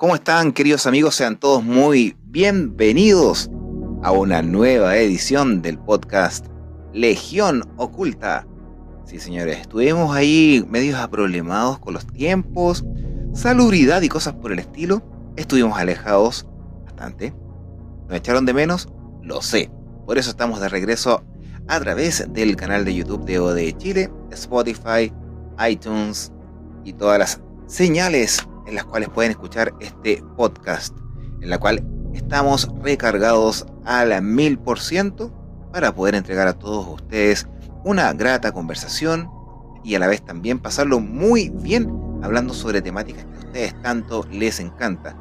¿Cómo están, queridos amigos? Sean todos muy bienvenidos a una nueva edición del podcast Legión Oculta. Sí, señores, estuvimos ahí medios aproblemados con los tiempos, salubridad y cosas por el estilo. Estuvimos alejados bastante. ¿Nos echaron de menos? Lo sé. Por eso estamos de regreso a través del canal de YouTube de ODE Chile, Spotify, iTunes y todas las señales en las cuales pueden escuchar este podcast, en la cual estamos recargados al 1000% para poder entregar a todos ustedes una grata conversación y a la vez también pasarlo muy bien hablando sobre temáticas que a ustedes tanto les encanta.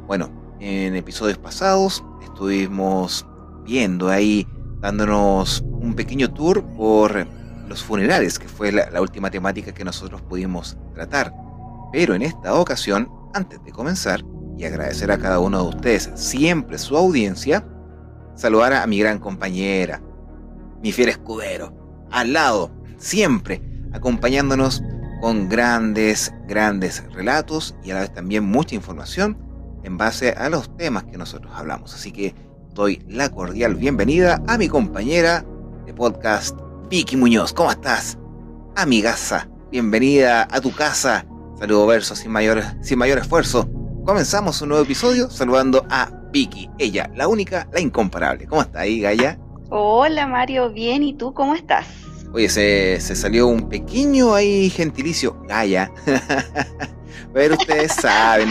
Bueno, en episodios pasados estuvimos viendo ahí, dándonos un pequeño tour por los funerales, que fue la última temática que nosotros pudimos tratar. Pero en esta ocasión, antes de comenzar y agradecer a cada uno de ustedes siempre su audiencia, saludar a mi gran compañera, mi fiel escudero, al lado, siempre acompañándonos con grandes relatos y a la vez también mucha información en base a los temas que nosotros hablamos. Así que doy la cordial bienvenida a mi compañera de podcast, Vicky Muñoz. ¿Cómo estás, amigaza? Bienvenida a tu casa. Saludo verso sin mayor esfuerzo. Comenzamos un nuevo episodio saludando a Vicky, ella, la única, la incomparable. ¿Cómo está ahí, Gaya? Hola Mario, bien, ¿y tú cómo estás? Oye, se salió un pequeño ahí gentilicio, Gaya. Pero ustedes saben.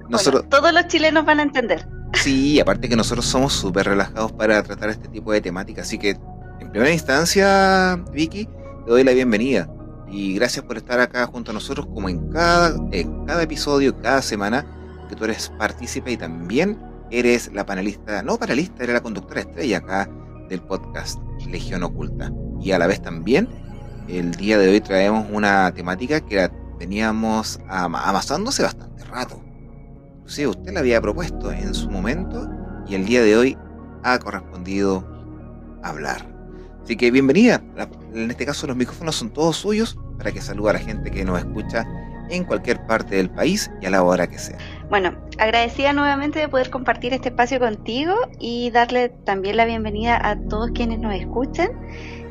Nosotros... Bueno, todos los chilenos van a entender. Sí, aparte que nosotros somos súper relajados para tratar este tipo de temáticas. Así que, en primera instancia, Vicky, te doy la bienvenida. Y gracias por estar acá junto a nosotros, como en cada episodio, cada semana, que tú eres partícipe y también eres la panelista, no panelista, eres la conductora estrella acá del podcast Legión Oculta. Y a la vez también, el día de hoy traemos una temática que veníamos amasándose bastante rato. Sí, usted la había propuesto en su momento y el día de hoy ha correspondido hablar. Así que bienvenida. En este caso los micrófonos son todos suyos para que salude a la gente que nos escucha en cualquier parte del país y a la hora que sea. Bueno, agradecida nuevamente de poder compartir este espacio contigo y darle también la bienvenida a todos quienes nos escuchan.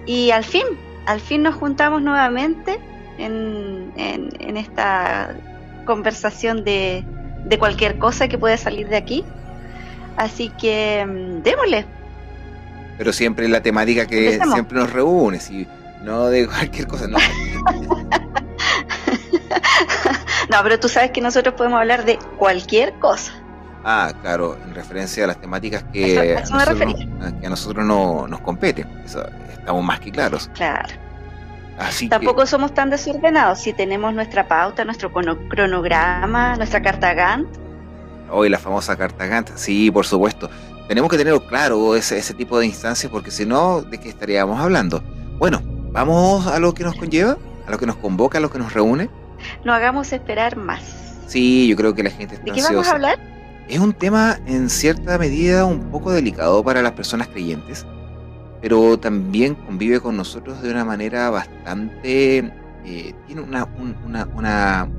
Y al fin nos juntamos nuevamente en esta conversación de cualquier cosa que pueda salir de aquí. Así que démosle. Pero siempre la temática que empecemos. Siempre nos reúne, si no de cualquier cosa, no. No, pero tú sabes que nosotros podemos hablar de cualquier cosa. Ah, claro, en referencia a las temáticas que a nosotros no nos competen. Eso, estamos más que claros. Claro. Así Tampoco somos tan desordenados. Si tenemos nuestra pauta, nuestro cronograma, nuestra carta Gantt. Hoy la famosa carta Gantt, sí, por supuesto. Tenemos que tener claro ese tipo de instancias porque si no, ¿de qué estaríamos hablando? Bueno, vamos a lo que nos conlleva, a lo que nos convoca, a lo que nos reúne. No hagamos esperar más. Sí, yo creo que la gente está ansiosa. ¿De qué vamos a hablar? Es un tema en cierta medida un poco delicado para las personas creyentes, pero también convive con nosotros de una manera bastante... tiene una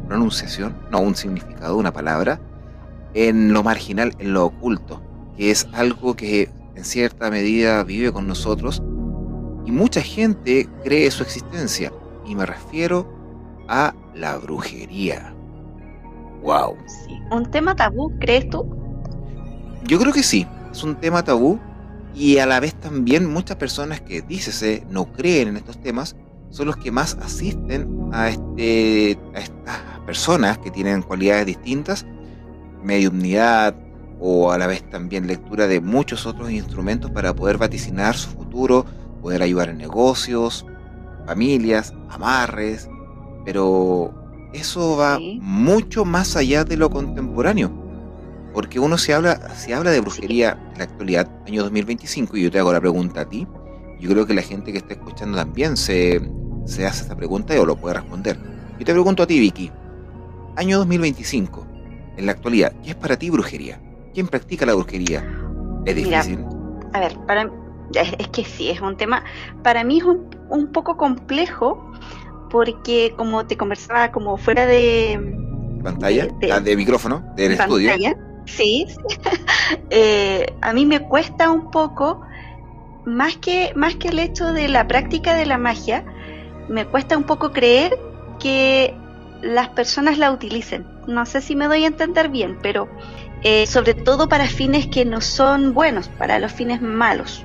pronunciación, no, un significado, una palabra, en lo marginal, en lo oculto, que es algo que en cierta medida vive con nosotros y mucha gente cree su existencia, y me refiero a la brujería. Wow. Sí. ¿Un tema tabú, crees tú? Yo creo que sí, es un tema tabú y a la vez también muchas personas que dícese no creen en estos temas son los que más asisten a estas personas que tienen cualidades distintas, mediumnidad, o a la vez también lectura de muchos otros instrumentos para poder vaticinar su futuro, poder ayudar en negocios, familias, amarres, pero eso va mucho más allá de lo contemporáneo, porque uno se habla de brujería en la actualidad, año 2025, y yo te hago la pregunta a ti, yo creo que la gente que está escuchando también se hace esta pregunta o lo puede responder. Yo te pregunto a ti, Vicky, año 2025, en la actualidad, ¿qué es para ti brujería? ¿Quién practica la brujería? ¿Es difícil? Mira, a ver, es que sí, es un tema, para mí es un poco complejo, porque como te conversaba, como fuera de pantalla, de micrófono, del estudio. Pantalla, sí. A mí me cuesta un poco, más que el hecho de la práctica de la magia, me cuesta un poco creer que las personas la utilicen. No sé si me doy a entender bien, pero sobre todo para fines que no son buenos, para los fines malos.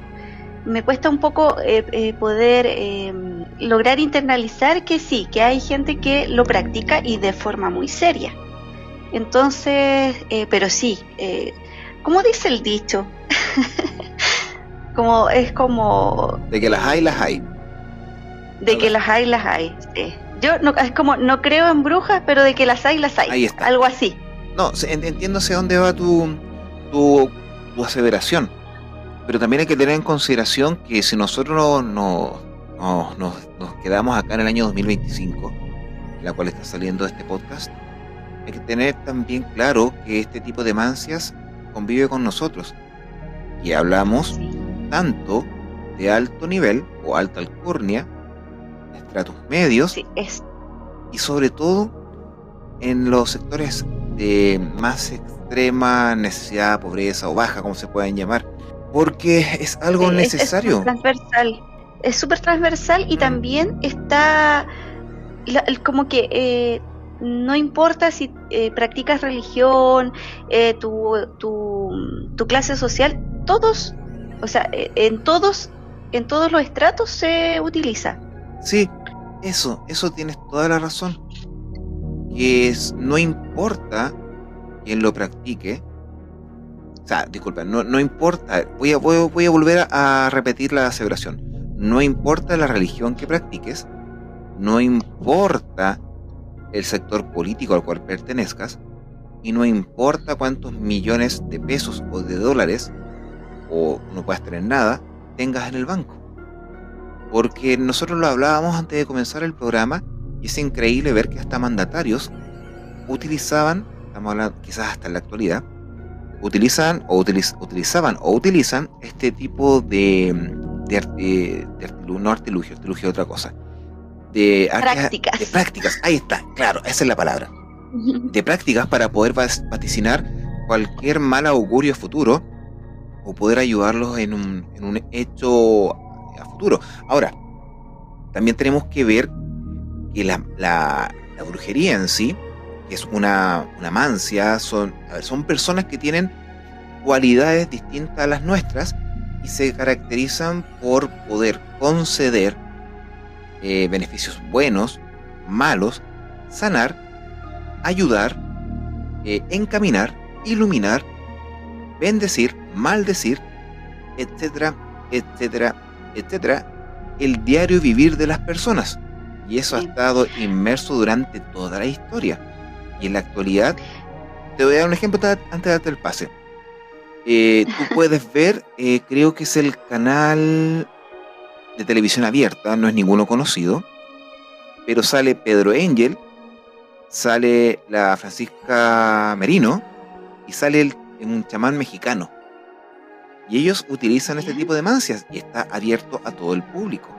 Me cuesta un poco poder lograr internalizar que sí, que hay gente que lo practica y de forma muy seria. Entonces, pero sí, ¿cómo dice el dicho? Es como... De que las hay, las hay. De que las hay, sí. Yo no creo en brujas, pero de que las hay, las hay. Ahí está. Algo así. No, entiendo hacia dónde va tu aseveración. Pero también hay que tener en consideración que si nosotros nos quedamos acá en el año 2025, en la cual está saliendo este podcast, hay que tener también claro que este tipo de mancias convive con nosotros. Y hablamos tanto de alto nivel o alta alcurnia, de estratos medios, y sobre todo en los sectores de más extrema necesidad, pobreza o baja, como se pueden llamar, porque es algo necesario. Es súper transversal y también está como que no importa si practicas religión, tu clase social, todos, o sea, en todos los estratos se utiliza. Sí, eso tienes toda la razón. Que no importa quién lo practique. O sea, disculpa, no importa. Voy a volver a repetir la aseveración. No importa la religión que practiques, no importa el sector político al cual pertenezcas, y no importa cuántos millones de pesos o de dólares, o no puedas tener nada, tengas en el banco. Porque nosotros lo hablábamos antes de comenzar el programa, y es increíble ver que hasta mandatarios utilizaban, estamos hablando quizás hasta en la actualidad, utilizaban este tipo de artilugio es otra cosa, de prácticas, ahí está, claro, esa es la palabra, de prácticas para poder vaticinar cualquier mal augurio futuro o poder ayudarlos en un hecho a futuro. Ahora, también tenemos que ver que la brujería en sí, que es una mancia, son personas que tienen cualidades distintas a las nuestras y se caracterizan por poder conceder beneficios buenos, malos, sanar, ayudar, encaminar, iluminar, bendecir, maldecir, etcétera, etcétera, etcétera, el diario vivir de las personas. Y eso ha estado inmerso durante toda la historia. Y en la actualidad, te voy a dar un ejemplo antes de darte el pase. Tú puedes ver, creo que es el canal de televisión abierta, no es ninguno conocido, pero sale Pedro Engel, sale la Francisca Merino y sale un chamán mexicano. Y ellos utilizan este tipo de mancias y está abierto a todo el público.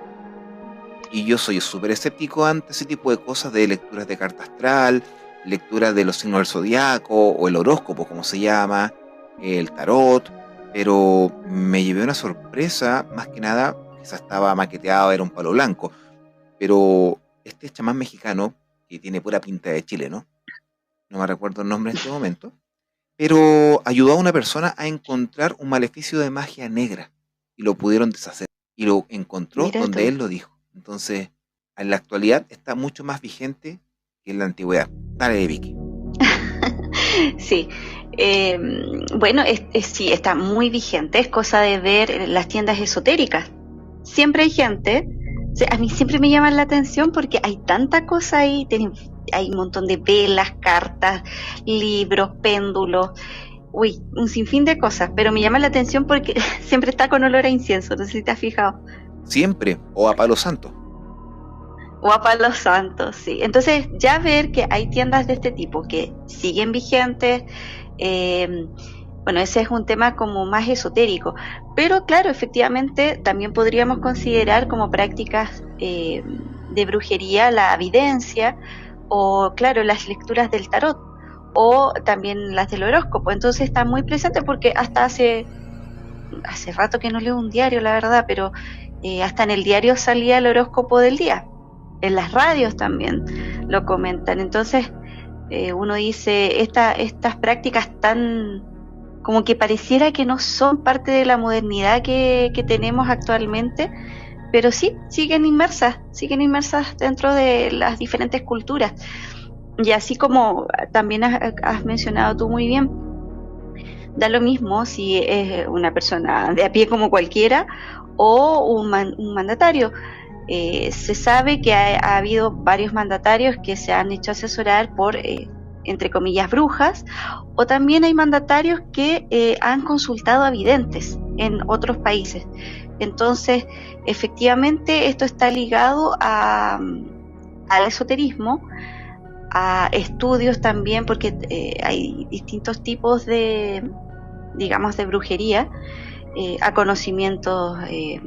Y yo soy súper escéptico ante ese tipo de cosas de lecturas de carta astral, lecturas de los signos del zodiaco o el horóscopo, como se llama, el tarot, pero me llevé una sorpresa, más que nada, quizás estaba maqueteado, era un palo blanco, pero este chamán mexicano, que tiene pura pinta de Chile, no me recuerdo el nombre en este momento, pero ayudó a una persona a encontrar un maleficio de magia negra, y lo pudieron deshacer, y lo encontró donde él lo dijo. Entonces, en la actualidad está mucho más vigente que en la antigüedad. Dale, Vicky. Sí, bueno, sí, está muy vigente. Es cosa de ver las tiendas esotéricas. Siempre hay gente. O sea, a mí siempre me llaman la atención porque hay tanta cosa ahí. Hay un montón de velas, cartas, libros, péndulos. Uy, un sinfín de cosas. Pero me llama la atención porque siempre está con olor a incienso. No sé si te has fijado. Siempre, o a palo santo. O a palo santo, sí. Entonces, ya ver que hay tiendas de este tipo que siguen vigentes, bueno, ese es un tema como más esotérico. Pero claro, efectivamente, también podríamos considerar como prácticas de brujería la evidencia o, claro, las lecturas del tarot. o también las del horóscopo. Entonces está muy presente porque hasta hace rato que no leo un diario, la verdad, pero hasta en el diario salía el horóscopo del día. En las radios también lo comentan. Entonces uno dice, estas prácticas tan como que pareciera que no son parte de la modernidad que tenemos actualmente, pero sí, siguen inmersas dentro de las diferentes culturas. Y así como también has mencionado tú muy bien, da lo mismo si es una persona de a pie como cualquiera o un mandatario. Se sabe que ha habido varios mandatarios que se han hecho asesorar por, entre comillas, brujas, o también hay mandatarios que han consultado a videntes en otros países. Entonces, efectivamente, esto está ligado al esoterismo, a estudios también, porque hay distintos tipos de, digamos, de brujería, a conocimientos de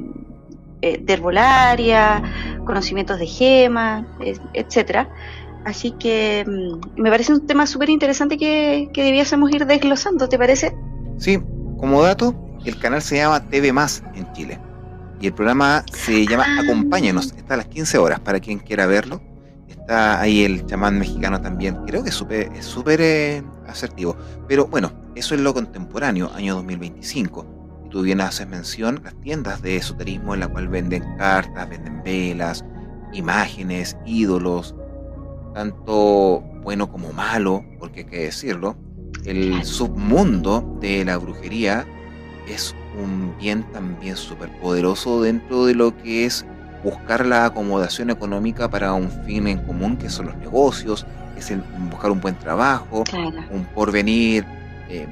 herbolaria, conocimientos de gemas, etcétera. Así que me parece un tema súper interesante que debiésemos ir desglosando, ¿te parece? Sí, como dato, el canal se llama TV Más en Chile y el programa se llama Acompáñanos, está a las 15 horas para quien quiera verlo. Está ahí el chamán mexicano también, creo que es súper asertivo. Pero bueno, eso es lo contemporáneo, año 2025. Y tú bien haces mención, las tiendas de esoterismo en la cual venden cartas, venden velas, imágenes, ídolos, tanto bueno como malo, porque hay que decirlo. El submundo de la brujería es un bien también súper poderoso dentro de lo que es buscar la acomodación económica para un fin en común, que son los negocios, es el buscar un buen trabajo, Claro. un porvenir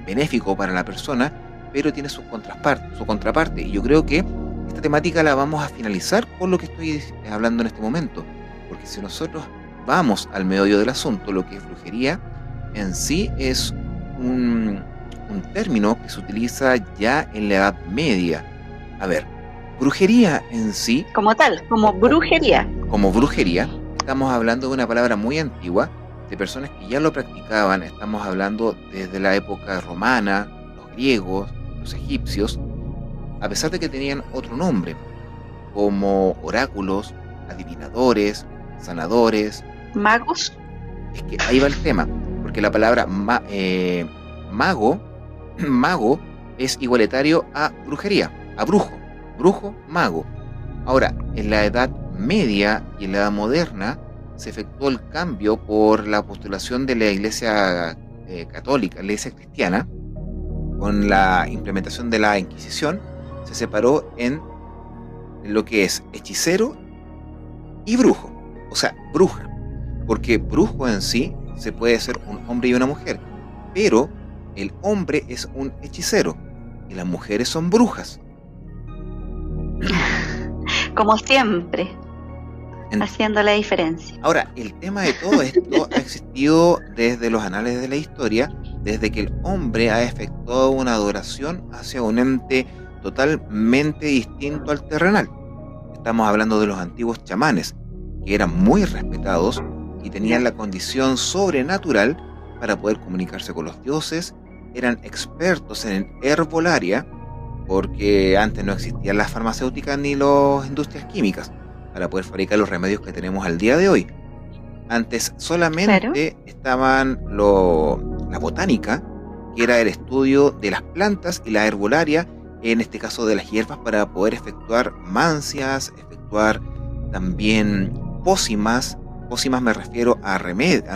benéfico para la persona, pero tiene su contraparte. Y yo creo que esta temática la vamos a finalizar con lo que estoy hablando en este momento, porque si nosotros vamos al meollo del asunto, lo que es brujería en sí es un término que se utiliza ya en la Edad Media. A ver, brujería en sí, Como tal, como brujería. como brujería, estamos hablando de una palabra muy antigua, de personas que ya lo practicaban. Estamos hablando desde la época romana, los griegos, los egipcios, a pesar de que tenían otro nombre, como oráculos, adivinadores, sanadores. Magos. Es que ahí va el tema, porque la palabra mago es igualitario a brujería, a brujo, mago. Ahora, en la Edad Media y en la Edad Moderna se efectuó el cambio por la postulación de la Iglesia católica, la Iglesia cristiana, con la implementación de la Inquisición. Se separó en lo que es hechicero y brujo, o sea, bruja, porque brujo en sí se puede ser un hombre y una mujer, pero el hombre es un hechicero y las mujeres son brujas. Como siempre, haciendo la diferencia. Ahora, el tema de todo esto ha existido desde los anales de la historia, desde que el hombre ha efectuado una adoración hacia un ente totalmente distinto al terrenal. Estamos hablando de los antiguos chamanes, que eran muy respetados y tenían la condición sobrenatural para poder comunicarse con los dioses. Eran expertos en herbolaria, porque antes no existían las farmacéuticas ni las industrias químicas para poder fabricar los remedios que tenemos al día de hoy. Antes solamente estaban la botánica, que era el estudio de las plantas, y la herbolaria, en este caso de las hierbas, para poder efectuar mancias, efectuar también pócimas. Pócimas me refiero a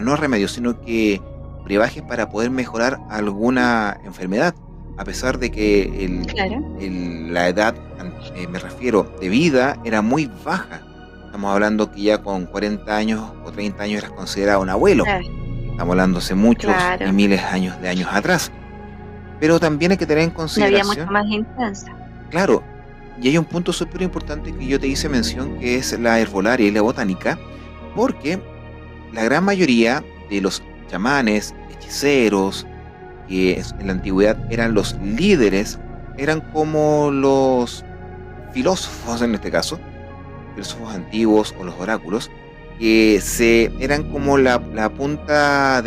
no remedios, sino que brebajes para poder mejorar alguna enfermedad, a pesar de que la edad, me refiero, de vida era muy baja. Estamos hablando que ya con 40 años o 30 años eras considerado un abuelo. Estamos hablando hace muchos y miles de años atrás. Pero también hay que tener en consideración... Había mucho más intensa. Claro, y hay un punto súper importante que yo te hice mención, que es la herbolaria y la botánica, porque la gran mayoría de los chamanes, hechiceros, que en la antigüedad eran los líderes, eran como los filósofos en este caso, filósofos antiguos o los oráculos, que eran como la punta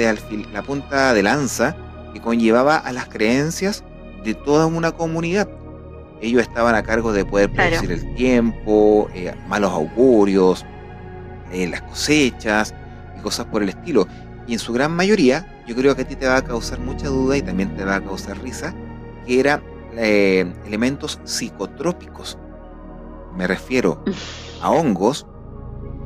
la punta de lanza que conllevaba a las creencias de toda una comunidad. Ellos estaban a cargo de poder Claro. predecir el tiempo, malos augurios, las cosechas y cosas por el estilo. Y en su gran mayoría, yo creo que a ti te va a causar mucha duda y también te va a causar risa, que eran elementos psicotrópicos. Me refiero a hongos,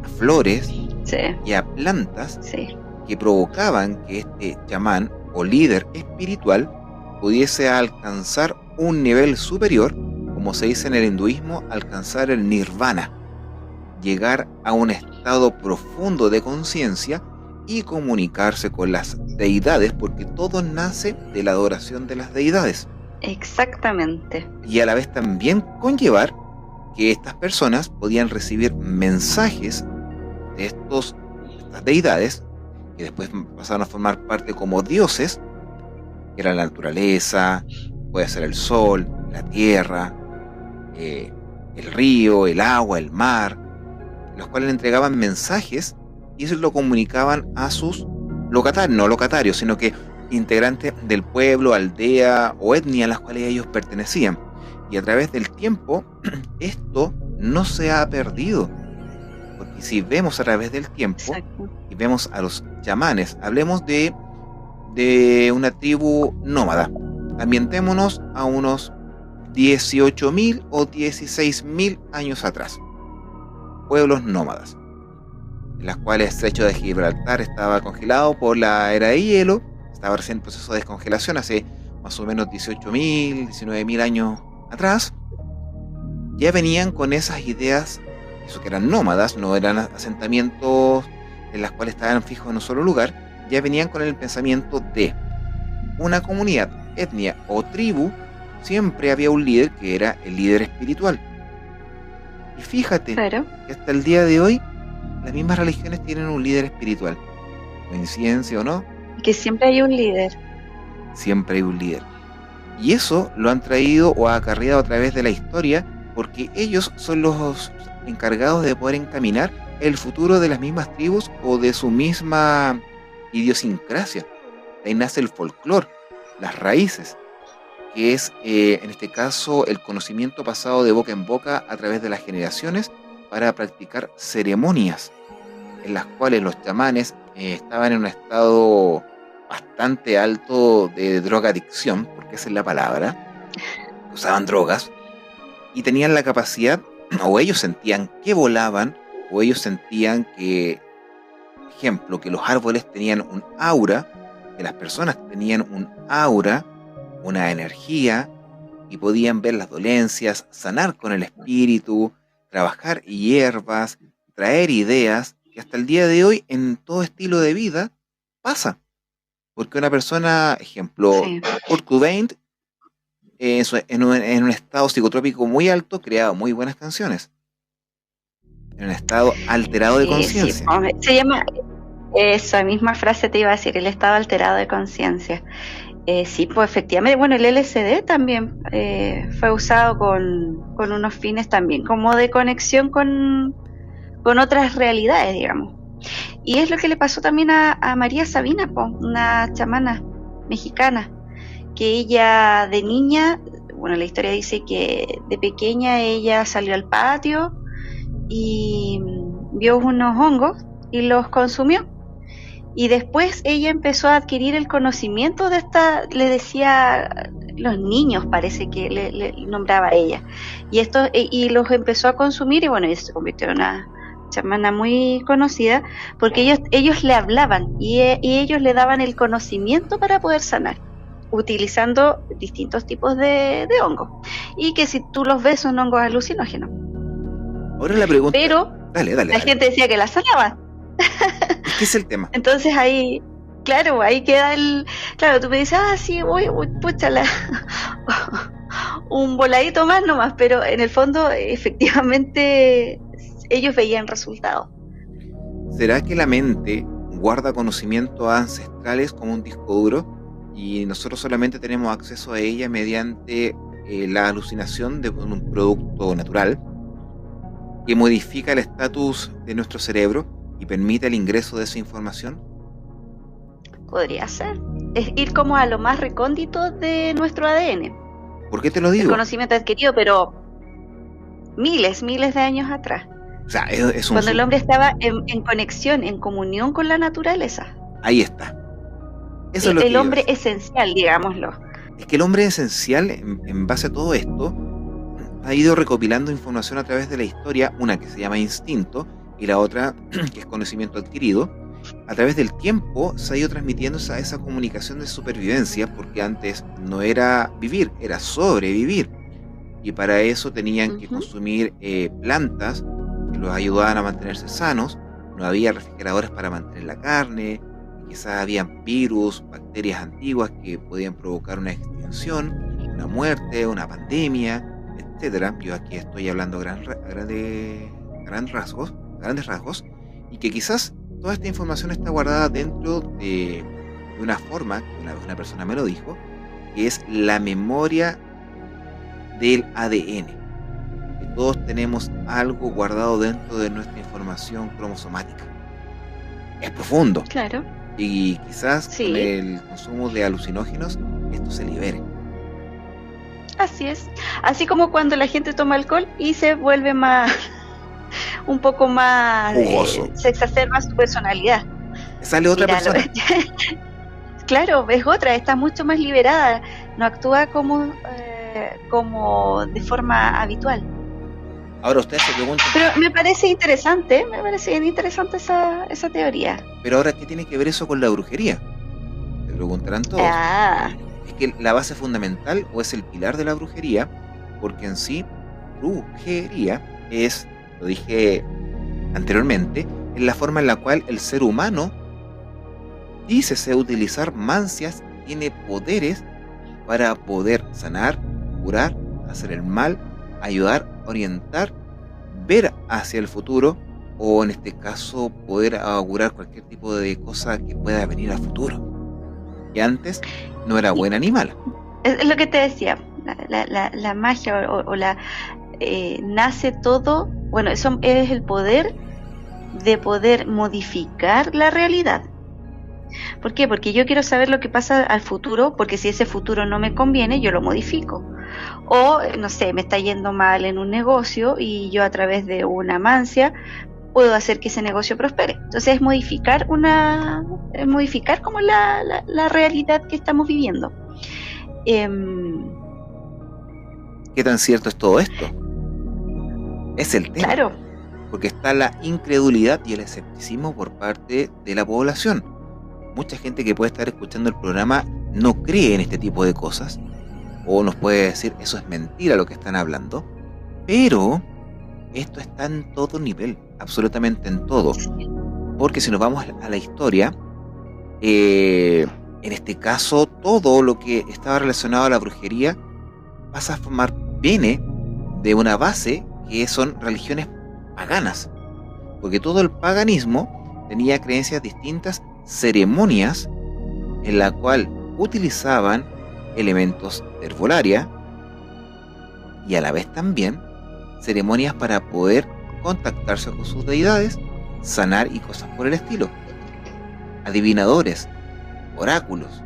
a flores Sí, y a plantas sí. que provocaban que este chamán o líder espiritual pudiese alcanzar un nivel superior, como se dice en el hinduismo, alcanzar el nirvana, llegar a un estado profundo de conciencia y comunicarse con las deidades, porque todo nace de la adoración de las deidades. Exactamente. Y a la vez también conllevar que estas personas podían recibir mensajes de estas deidades, que después pasaron a formar parte como dioses, que era la naturaleza, puede ser el sol, la tierra, el río, el agua, el mar, los cuales le entregaban mensajes y eso lo comunicaban a sus locatarios, no locatarios, sino que integrantes del pueblo, aldea o etnia a las cuales ellos pertenecían. Y a través del tiempo, esto no se ha perdido. Porque si vemos a través del tiempo Exacto. y vemos a los chamanes, hablemos de una tribu nómada. Ambientémonos a unos 18.000 o 16.000 años atrás. Pueblos nómadas, en las cuales el estrecho de Gibraltar estaba congelado por la era de hielo, estaba recién en proceso de descongelación hace más o menos 18.000, 19.000 años atrás. Ya venían con esas ideas, eso que eran nómadas, no eran asentamientos en las cuales estaban fijos en un solo lugar, ya venían con el pensamiento de una comunidad, etnia o tribu, siempre había un líder que era el líder espiritual. Y fíjate Claro. que hasta el día de hoy las mismas religiones tienen un líder espiritual. ¿Coincidencia o no? Que siempre hay un líder. Siempre hay un líder. Y eso lo han traído o acarreado a través de la historia porque ellos son los encargados de poder encaminar el futuro de las mismas tribus o de su misma idiosincrasia. Ahí nace el folclore, las raíces, que es en este caso el conocimiento pasado de boca en boca a través de las generaciones para practicar ceremonias en las cuales los chamanes estaban en un estado bastante alto de drogadicción, porque esa es la palabra, usaban drogas y tenían la capacidad, o ellos sentían que volaban, o ellos sentían que, ejemplo, que los árboles tenían un aura, que las personas tenían un aura, una energía, y podían ver las dolencias, sanar con el espíritu, trabajar hierbas, traer ideas, que hasta el día de hoy en todo estilo de vida pasa. Porque una persona, ejemplo, Sí. Kurt Cobain, en un estado psicotrópico muy alto, creaba muy buenas canciones. En un estado alterado de Sí, conciencia. hombre, se llama, esa misma frase te iba a decir, el estado alterado de conciencia. Sí, pues efectivamente, bueno, el LSD también fue usado con unos fines también como de conexión con otras realidades, digamos. Y es lo que le pasó también a María Sabina, po, una chamana mexicana, que ella de niña, bueno, la historia dice que de pequeña ella salió al patio y vio unos hongos y los consumió. Y después ella empezó a adquirir el conocimiento de esta, le decía, los niños parece que le nombraba a ella. Y los empezó a consumir y bueno, ella se convirtió en una chamana muy conocida porque ellos le hablaban y ellos le daban el conocimiento para poder sanar, utilizando distintos tipos de hongos. Y que si tú los ves son hongos alucinógenos. Ahora la pregunta... Pero Dale. gente decía que la sanaba. Es que es el tema. Entonces ahí, claro, ahí queda claro, tú me dices, sí, voy, púchala, un voladito más nomás, pero en el fondo, efectivamente, ellos veían resultados. ¿Será que la mente guarda conocimientos ancestrales como un disco duro y nosotros solamente tenemos acceso a ella mediante la alucinación de un producto natural que modifica el estatus de nuestro cerebro y permite el ingreso de esa información? Podría ser. Es ir como a lo más recóndito de nuestro ADN. ¿Por qué te lo El digo? conocimiento adquirido, pero miles de años atrás. O sea, es un... Cuando el hombre estaba en conexión, en comunión con la naturaleza. Ahí está. Eso es lo que El yo hombre decía. esencial, digámoslo. Es que el hombre esencial, en base a todo esto, ha ido recopilando información a través de la historia, una que se llama instinto y la otra que es conocimiento adquirido. A través del tiempo se ha ido transmitiendo esa comunicación de supervivencia, porque antes no era vivir, era sobrevivir. Y para eso tenían que consumir plantas que los ayudaban a mantenerse sanos. No había refrigeradores para mantener la carne, quizás habían virus, bacterias antiguas que podían provocar una extinción, una muerte, una pandemia, etcétera. Yo aquí estoy hablando grandes rasgos, y que quizás toda esta información está guardada dentro de una forma, que una vez una persona me lo dijo, que es la memoria del ADN. Que todos tenemos algo guardado dentro de nuestra información cromosomática. Es profundo. Claro. Y quizás Sí. con el consumo de alucinógenos esto se libere. Así es. Así como cuando la gente toma alcohol y se vuelve más, un poco más jugoso. Se exacerba su personalidad. Sale otra persona. Claro, es otra, está mucho más liberada, no actúa como de forma habitual. Ahora ustedes se preguntan... Pero me parece interesante esa teoría. Pero ahora, ¿qué tiene que ver eso con la brujería? Se preguntarán todos. Es que la base fundamental o es el pilar de la brujería, porque en sí, brujería es, lo dije anteriormente, es la forma en la cual el ser humano dícese utilizar mancias, tiene poderes para poder sanar, curar, hacer el mal, ayudar, orientar, ver hacia el futuro, o en este caso poder augurar cualquier tipo de cosa que pueda venir a futuro, que antes no era buena ni mala. Es lo que te decía, la magia o nace todo, bueno, eso es el poder de poder modificar la realidad. ¿Por qué? Porque yo quiero saber lo que pasa al futuro, porque si ese futuro no me conviene, yo lo modifico. O, no sé, me está yendo mal en un negocio y yo a través de una mancia puedo hacer que ese negocio prospere. Entonces es modificar como la realidad que estamos viviendo. ¿Qué tan cierto es todo esto? Es el tema. Claro. Porque está la incredulidad y el escepticismo por parte de la población. Mucha gente que puede estar escuchando el programa no cree en este tipo de cosas, o nos puede decir eso es mentira lo que están hablando, pero esto está en todo nivel, absolutamente en todo. Porque si nos vamos a la historia, en este caso todo lo que estaba relacionado a la brujería viene de una base que son religiones paganas, porque todo el paganismo tenía creencias distintas, ceremonias en la cual utilizaban elementos de herbolaria y a la vez también ceremonias para poder contactarse con sus deidades, sanar y cosas por el estilo, adivinadores, oráculos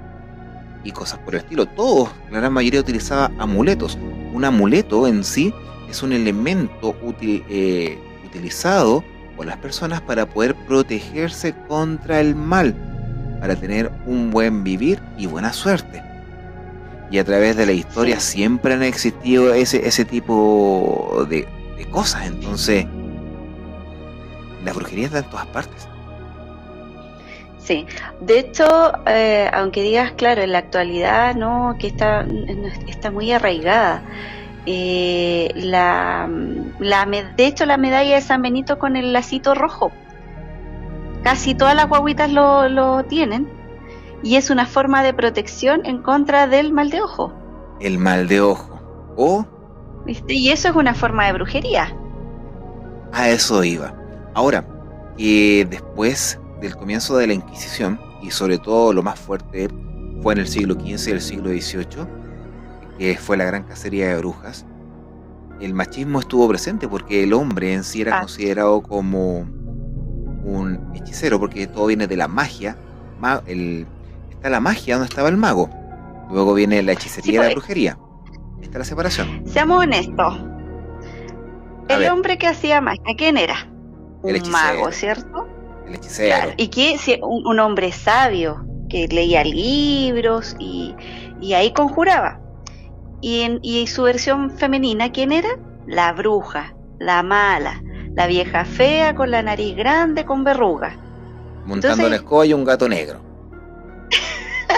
y cosas por el estilo. Todos, la gran mayoría utilizaba amuletos. Un amuleto en sí es un elemento utilizado por las personas para poder protegerse contra el mal, para tener un buen vivir y buena suerte. Y a través de la historia siempre han existido ese tipo de cosas. Entonces, la brujería está en todas partes. Sí, de hecho, aunque digas, claro, en la actualidad no, que está muy arraigada. De hecho, la medalla de San Benito con el lacito rojo, casi todas las guaguitas lo tienen, y es una forma de protección en contra del mal de ojo. El mal de ojo. ¿Viste? Y eso es una forma de brujería. A eso iba. Ahora, después del comienzo de la Inquisición, y sobre todo lo más fuerte fue en el siglo XV y el siglo XVIII, que fue la gran cacería de brujas, el machismo estuvo presente porque el hombre en sí era considerado como un hechicero, porque todo viene de la magia. Está la magia donde estaba el mago. Luego viene la hechicería y la brujería. Está la separación. Seamos honestos. El ver. hombre que hacía magia, ¿quién era? El Un hechicero. mago, ¿cierto? El hechicero. Claro. Y que un hombre sabio que leía libros y ahí conjuraba. Y su versión femenina, ¿quién era? La bruja, la mala, la vieja fea con la nariz grande con verrugas. Montando la escoba y un gato negro.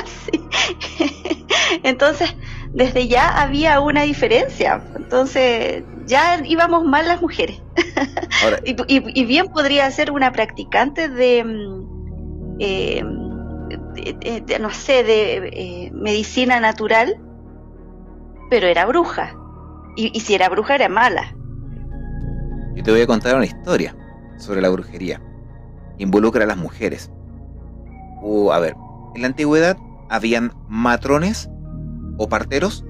Sí. Entonces, desde ya había una diferencia. Entonces, ya íbamos mal las mujeres. Ahora, y bien podría ser una practicante de no sé, de medicina natural, pero era bruja. Y si era bruja, era mala. Yo te voy a contar una historia sobre la brujería. Involucra a las mujeres. A ver, en la antigüedad, ¿habían matrones o parteros?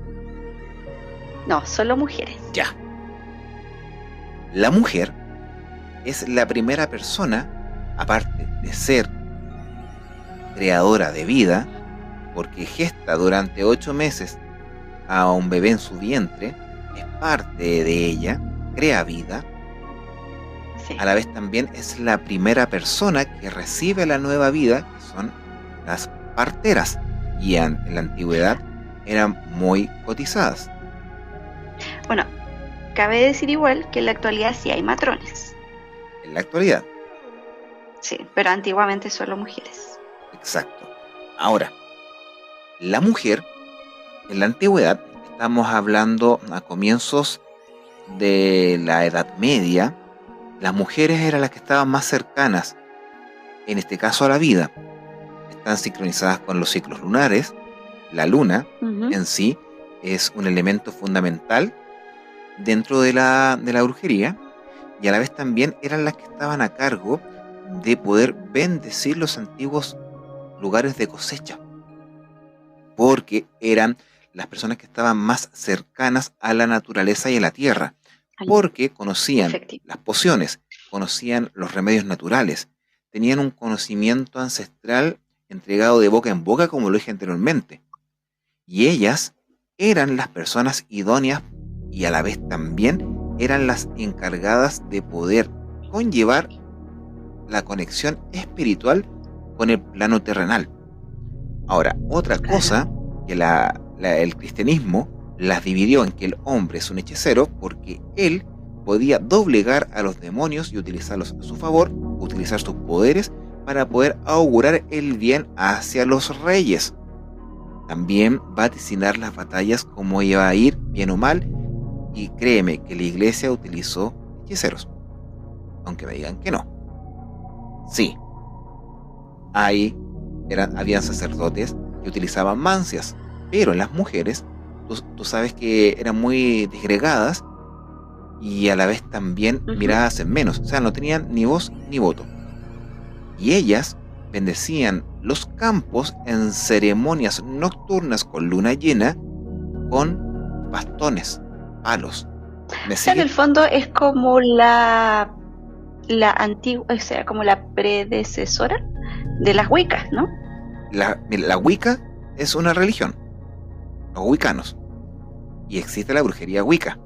No, solo mujeres. Ya. La mujer es la primera persona, aparte de ser creadora de vida, porque gesta durante 8 meses a un bebé en su vientre, es parte de ella, crea vida. Sí. A la vez también es la primera persona que recibe la nueva vida, que son las parteras, y en la antigüedad eran muy cotizadas. Bueno, cabe decir igual que en la actualidad sí hay matrones. En la actualidad. Sí, pero antiguamente solo mujeres. Exacto. Ahora, la mujer, en la antigüedad, estamos hablando a comienzos de la Edad Media, las mujeres eran las que estaban más cercanas, en este caso a la vida. Están sincronizadas con los ciclos lunares. La luna en sí es un elemento fundamental dentro de la brujería, y a la vez también eran las que estaban a cargo de poder bendecir los antiguos lugares de cosecha, porque eran las personas que estaban más cercanas a la naturaleza y a la tierra, porque conocían las pociones, conocían los remedios naturales, tenían un conocimiento ancestral entregado de boca en boca, como lo dije anteriormente, y ellas eran las personas idóneas y a la vez también eran las encargadas de poder conllevar la conexión espiritual con el plano terrenal. Ahora, otra cosa que el cristianismo las dividió en que el hombre es un hechicero porque él podía doblegar a los demonios y utilizarlos a su favor, utilizar sus poderes para poder augurar el bien hacia los reyes. También vaticinar las batallas, cómo iba a ir, bien o mal, y créeme que la iglesia utilizó hechiceros, aunque me digan que no. Sí, habían sacerdotes que utilizaban mancias, pero las mujeres, tú sabes que eran muy disgregadas y a la vez también miradas en menos, o sea, no tenían ni voz ni voto. Y ellas bendecían los campos en ceremonias nocturnas con luna llena con bastones, palos. En el fondo es como la antigua, o sea, como la predecesora de las Wiccas, ¿no? La Wicca es una religión, los wiccanos, y existe la brujería Wicca.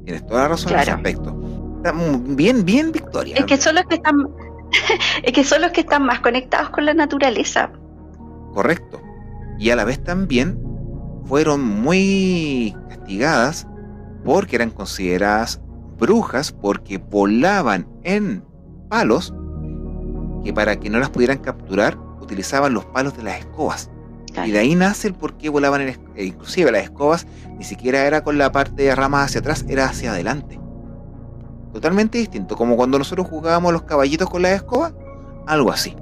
Tienes toda la razón en ese aspecto. Está bien, Victoria. Es que son los que están es que son los que están más conectados con la naturaleza. Correcto. Y a la vez también fueron muy castigadas porque eran consideradas brujas, porque volaban en palos que para que no las pudieran capturar utilizaban los palos de las escobas. Claro. Y de ahí nace el por qué volaban inclusive las escobas ni siquiera era con la parte de ramas hacia atrás, era hacia adelante. Totalmente distinto, como cuando nosotros jugábamos los caballitos con la escoba, algo así.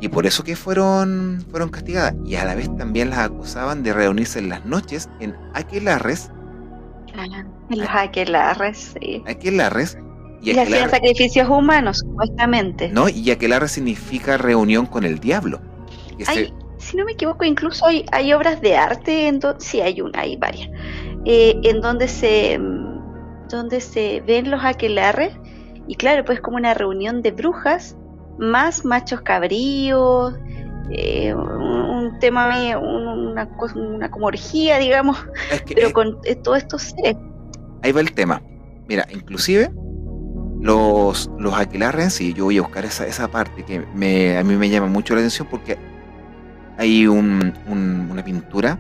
Y por eso que fueron castigadas. Y a la vez también las acusaban de reunirse en las noches en aquelarres. En los aquelarres, sí. Aquelarres. Y hacían sacrificios humanos, supuestamente. No, y aquelarre significa reunión con el diablo. Si no me equivoco, incluso hay obras de arte, sí hay varias, en donde se ven los aquelarres, y claro, pues como una reunión de brujas más machos cabríos, un tema medio, una como orgía, digamos, Es que pero con todos estos seres. ahí va el tema. Mira, inclusive los aquelarres en sí, yo voy a buscar esa parte que a mí me llama mucho la atención porque hay una pintura,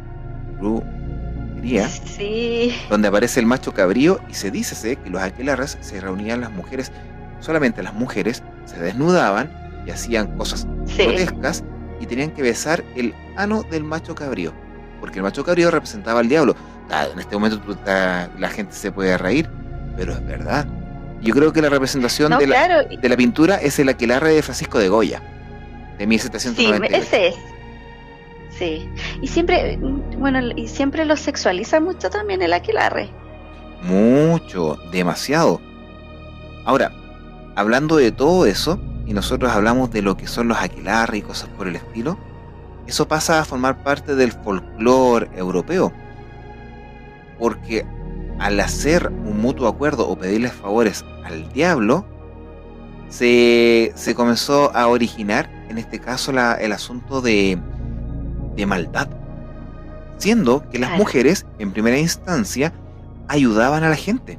brujería, Sí, donde aparece el macho cabrío y se dice que los aquelarres se reunían las mujeres, solamente las mujeres se desnudaban y hacían cosas sí. grotescas y tenían que besar el ano del macho cabrío, porque el macho cabrío representaba al diablo. En este momento la gente se puede reír, pero es verdad. Yo creo que la representación No, claro. de la pintura es el aquelarre de Francisco de Goya, de Sí, 1798. ese es. Sí. Y siempre, bueno, y siempre lo sexualiza mucho también el aquelarre. Mucho, demasiado. Ahora, hablando de todo eso, y nosotros hablamos de lo que son los aquelarres y cosas por el estilo, eso pasa a formar parte del folclore europeo, porque al hacer un mutuo acuerdo o pedirles favores al diablo, se comenzó a originar, en este caso, el asunto de maldad, siendo que las Claro. mujeres, en primera instancia, ayudaban a la gente.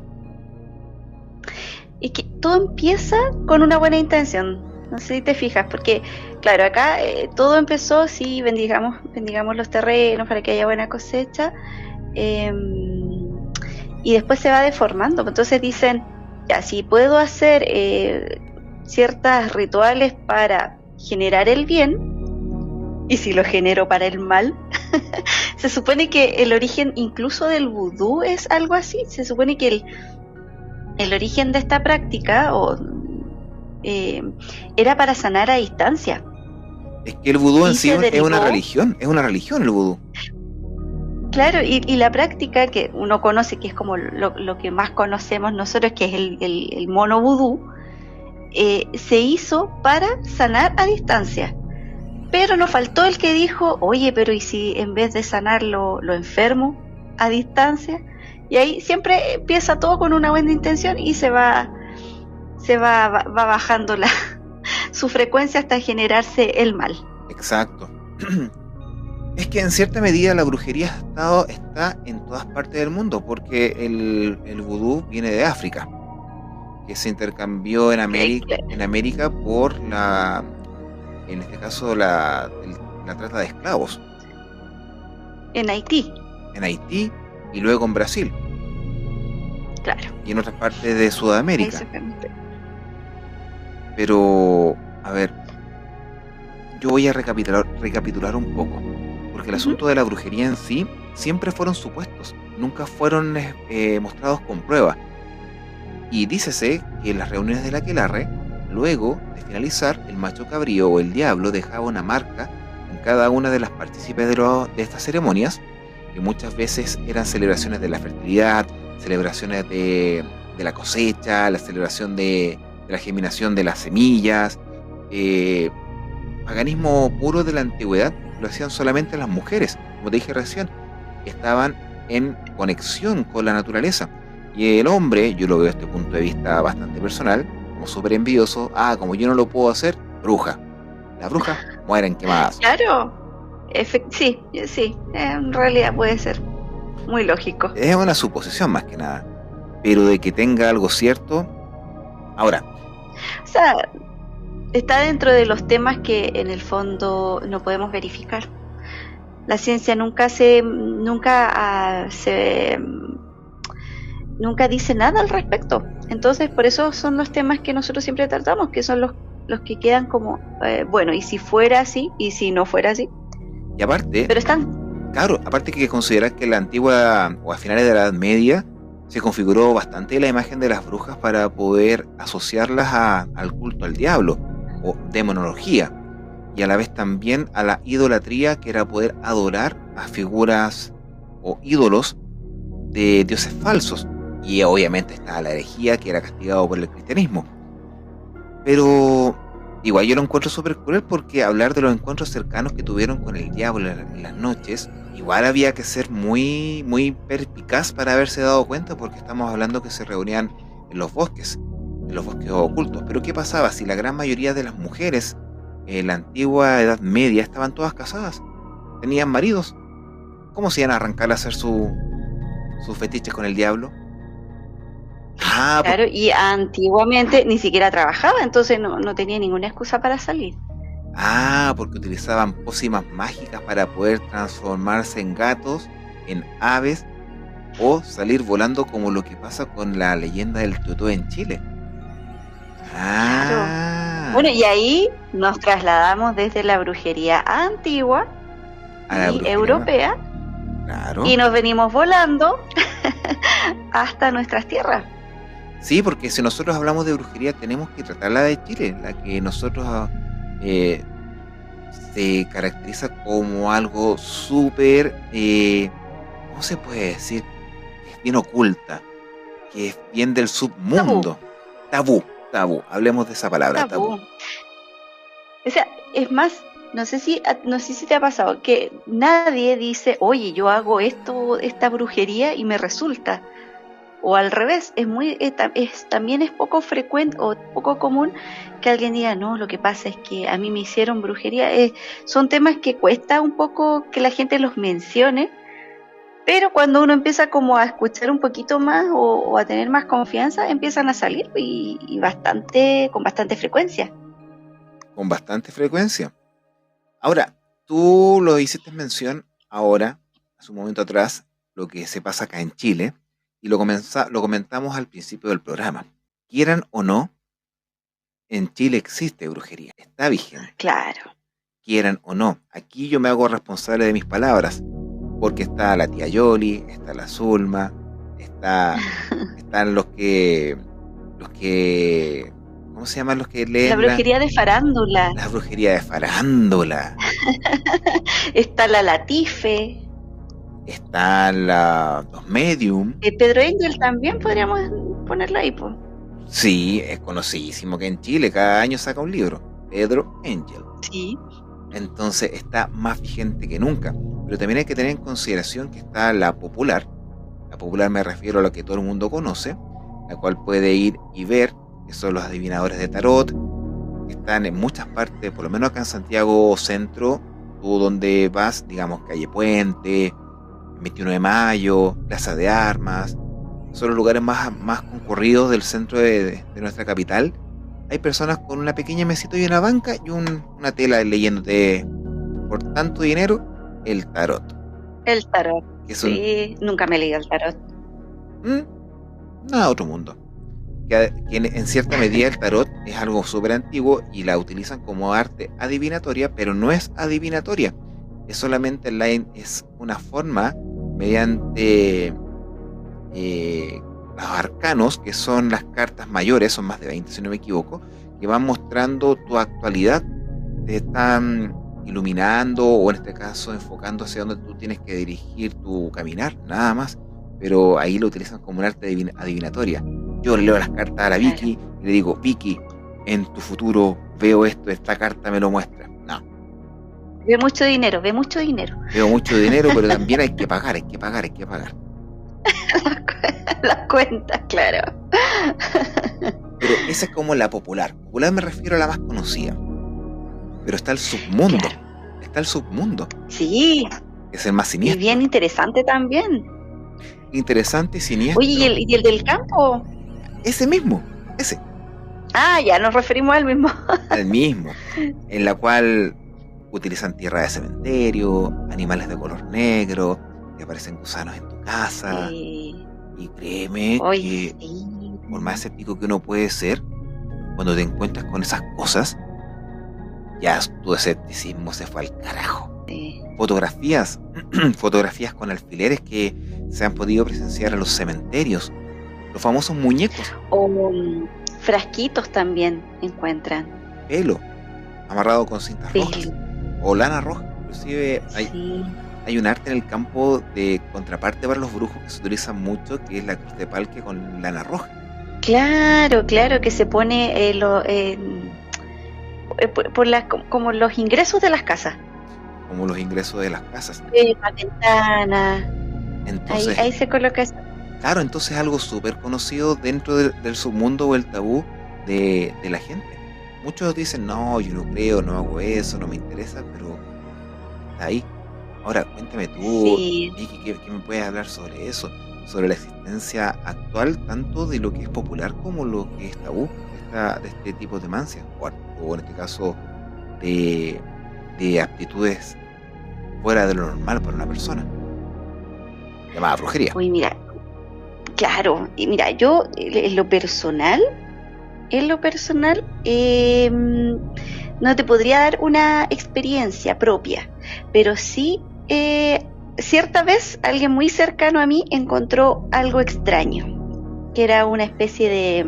Y que todo empieza con una buena intención. No sé si te fijas, porque, claro, acá todo empezó, sí, bendigamos los terrenos para que haya buena cosecha, y después se va deformando. Entonces dicen, ya, si puedo hacer ciertos rituales para generar el bien, y si lo genero para el mal, se supone que el origen incluso del vudú es algo así. Se supone que el origen de esta práctica era para sanar a distancia. Es que el vudú en Y sí se es una derivó, religión el vudú. claro, y la práctica que uno conoce, que es como lo que más conocemos nosotros, que es el mono vudú, se hizo para sanar a distancia. Pero nos faltó el que dijo, oye, pero ¿y si en vez de sanar lo enfermo a distancia? Y ahí siempre empieza todo con una buena intención y va bajando su frecuencia hasta generarse el mal. Exacto. Es que en cierta medida la brujería está en todas partes del mundo, porque el vudú viene de África, que se intercambió en América por en este caso la trata de esclavos. En Haití. En Haití y luego en Brasil. Claro. Y en otras partes de Sudamérica. Exactamente. Pero, a ver, yo voy a recapitular un poco, porque el asunto de la brujería en sí siempre fueron supuestos, nunca fueron mostrados con prueba. Y dícese que en las reuniones del aquelarre, luego de finalizar, el macho cabrío o el diablo dejaba una marca en cada una de las partícipes de estas ceremonias, que muchas veces eran celebraciones de la fertilidad, celebraciones de la cosecha, la celebración de la germinación de las semillas, paganismo puro de la antigüedad. Lo hacían solamente las mujeres, como te dije recién, que estaban en conexión con la naturaleza. Y el hombre, yo lo veo desde este punto de vista bastante personal, como súper envidioso, como yo no lo puedo hacer, bruja. Las brujas mueren quemadas. Claro, sí, en realidad puede ser muy lógico. Es una suposición más que nada, pero de que tenga algo cierto. Ahora, o sea, está dentro de los temas que en el fondo no podemos verificar. La ciencia nunca dice nada al respecto. Entonces, por eso son los temas que nosotros siempre tratamos, que son los que quedan como, bueno, ¿y si fuera así? ¿Y si no fuera así? Y aparte, pero están. Claro, aparte que considerar que la antigua o a finales de la Edad Media se configuró bastante la imagen de las brujas para poder asociarlas al culto al diablo o demonología, y a la vez también a la idolatría, que era poder adorar a figuras o ídolos de dioses falsos. Y obviamente estaba la herejía, que era castigado por el cristianismo. Pero igual yo lo encuentro súper cruel, porque hablar de los encuentros cercanos que tuvieron con el diablo en las noches, igual había que ser muy, muy perspicaz para haberse dado cuenta, porque estamos hablando que se reunían en los bosques. en los bosques ocultos. Pero ¿qué pasaba si la gran mayoría de las mujeres en la antigua Edad Media estaban todas casadas? Tenían maridos. ¿Cómo se iban a arrancar a hacer sus fetiches con el diablo? Claro, y antiguamente ni siquiera trabajaba, entonces no tenía ninguna excusa para salir. Porque utilizaban pócimas mágicas para poder transformarse en gatos, en aves o salir volando, como lo que pasa con la leyenda del Totó en Chile. Claro. Bueno, y ahí nos trasladamos desde la brujería antigua a la y brujería europea, claro. Y nos venimos volando hasta nuestras tierras. Sí, porque si nosotros hablamos de brujería tenemos que tratarla de Chile, la que nosotros se caracteriza como algo súper, ¿cómo se puede decir? Es bien oculta, que es bien del submundo. Tabú. Hablemos de esa palabra, tabú. O sea, es más, no sé si te ha pasado que nadie dice, oye, yo hago esta brujería y me resulta. O al revés, también es poco frecuente o poco común que alguien diga, no, lo que pasa es que a mí me hicieron brujería. Son temas que cuesta un poco que la gente los mencione, pero cuando uno empieza como a escuchar un poquito más o a tener más confianza, empiezan a salir y con bastante frecuencia. Con bastante frecuencia. Ahora, tú lo hiciste mención ahora, hace un momento atrás, lo que se pasa acá en Chile, y lo comentamos al principio del programa. Quieran o no, en Chile existe brujería, está vigente. Claro. Quieran o no, aquí yo me hago responsable de mis palabras, porque está la tía Yoli, está la Zulma, están los que ¿cómo se llaman los que leen? La brujería de farándula. La brujería de farándula. Está la Latife. Están los medium. Pedro Angel también podríamos ponerlo ahí, pues. Sí, es conocidísimo que en Chile cada año saca un libro. Pedro Angel. Sí. Entonces está más vigente que nunca. Pero también hay que tener en consideración que está la popular. La popular me refiero a lo que todo el mundo conoce, la cual puede ir y ver, que son los adivinadores de tarot, que están en muchas partes, por lo menos acá en Santiago Centro, tú donde vas, digamos, Calle Puente, 21 de Mayo, Plaza de Armas, son los lugares más concurridos del centro de nuestra capital. Hay personas con una pequeña mesita y una banca y una tela leyéndote por tanto dinero el tarot. El tarot. Sí, nunca me he leído el tarot. Nada, otro mundo. Que en cierta medida el tarot es algo súper antiguo y la utilizan como arte adivinatoria, pero no es adivinatoria. Es solamente es una forma mediante los arcanos, que son las cartas mayores, son más de 20 si no me equivoco, que van mostrando tu actualidad, te están iluminando o en este caso enfocando hacia donde tú tienes que dirigir tu caminar, nada más, pero ahí lo utilizan como un arte adivinatoria. Yo le leo las cartas a la Vicky y le digo, Vicky, en tu futuro veo esto, esta carta me lo muestra. No. Ve mucho dinero. Veo mucho dinero, pero también hay que pagar. Las cuentas, claro. Pero esa es como la popular. Popular me refiero a la más conocida. Pero está el submundo. Claro. Está el submundo. Sí. Es el más siniestro. Y bien interesante también. Interesante y siniestro. Oye, ¿y el del campo? Ese mismo, ese. Ah, ya nos referimos al mismo. Al mismo. En la cual utilizan tierra de cementerio, animales de color negro, que aparecen gusanos en tu casa. Sí. Y créeme que por más escéptico que uno puede ser, cuando te encuentras con esas cosas, ya tu escepticismo se fue al carajo. Sí. Fotografías con alfileres que se han podido presenciar en los cementerios, los famosos muñecos. O frasquitos también encuentran. Pelo amarrado con cintas rojas o lana roja. Inclusive hay un arte en el campo de contraparte para los brujos que se utiliza mucho, que es la cruz de palque con lana roja. Claro, que se pone como los ingresos de las casas. Como los ingresos de las casas. La ventana. Entonces, ahí se coloca eso. Claro, entonces algo súper conocido dentro del submundo o el tabú de la gente. Muchos dicen, no, yo no creo, no hago eso, no me interesa, pero está ahí. Ahora, cuéntame tú, Sí. Vicky, ¿qué me puedes hablar sobre eso? Sobre la existencia actual, tanto de lo que es popular como lo que es tabú, de este tipo de mancias, o en este caso, de, de aptitudes fuera de lo normal para una persona, llamada brujería. Uy, mira, claro, y mira, yo en lo personal, no te podría dar una experiencia propia, pero sí, cierta vez alguien muy cercano a mí encontró algo extraño, que era una especie de,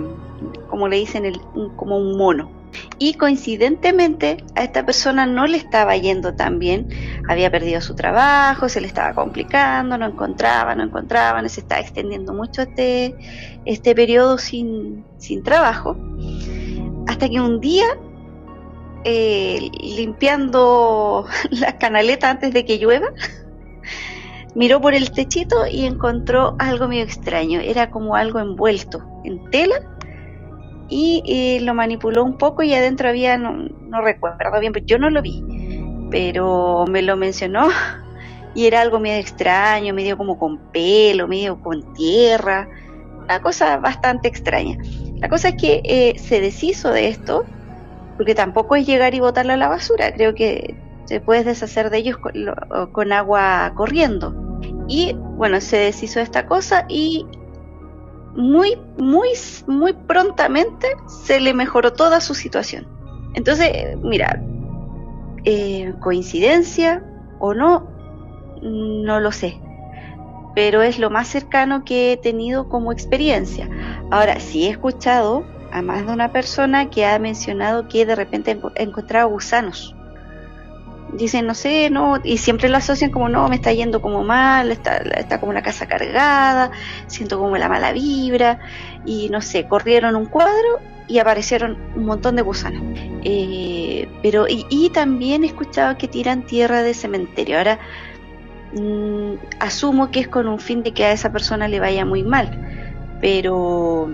como le dicen, como un mono. Y coincidentemente a esta persona no le estaba yendo tan bien, había perdido su trabajo, se le estaba complicando, no encontraba, se estaba extendiendo mucho este periodo sin trabajo, hasta que un día, limpiando las canaletas antes de que llueva, miró por el techito y encontró algo medio extraño, era como algo envuelto en tela, y lo manipuló un poco y adentro había, no recuerdo bien, pero yo no lo vi, pero me lo mencionó y era algo medio extraño, medio como con pelo, medio con tierra, una cosa bastante extraña. La cosa es que se deshizo de esto, porque tampoco es llegar y botarlo a la basura, creo que te puedes deshacer de ellos con agua corriendo. Y bueno, se deshizo de esta cosa y muy, muy, muy prontamente se le mejoró toda su situación. Entonces, mira, coincidencia o no, no lo sé, pero es lo más cercano que he tenido como experiencia. Ahora, sí he escuchado a más de una persona que ha mencionado que de repente ha encontrado gusanos. Dicen, no sé, no, y siempre lo asocian como, no, me está yendo como mal, está como la casa cargada, siento como la mala vibra, y no sé, corrieron un cuadro y aparecieron un montón de gusanos. Pero y también he escuchado que tiran tierra de cementerio. Ahora, asumo que es con un fin de que a esa persona le vaya muy mal, pero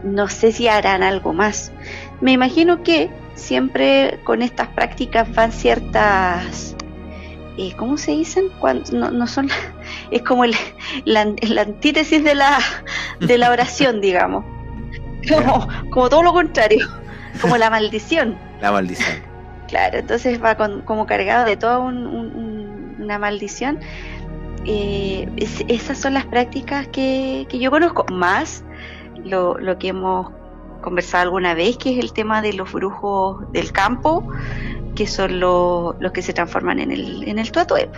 no sé si harán algo más. Me imagino que siempre con estas prácticas van ciertas, ¿cómo se dicen? Cuando no son, es como la antítesis de la oración, digamos. Como todo lo contrario, como la maldición. La maldición. Claro, entonces va como cargado de toda una maldición. Esas son las prácticas que yo conozco, más lo que hemos conversado alguna vez, que es el tema de los brujos del campo, que son los que se transforman en el tuatue.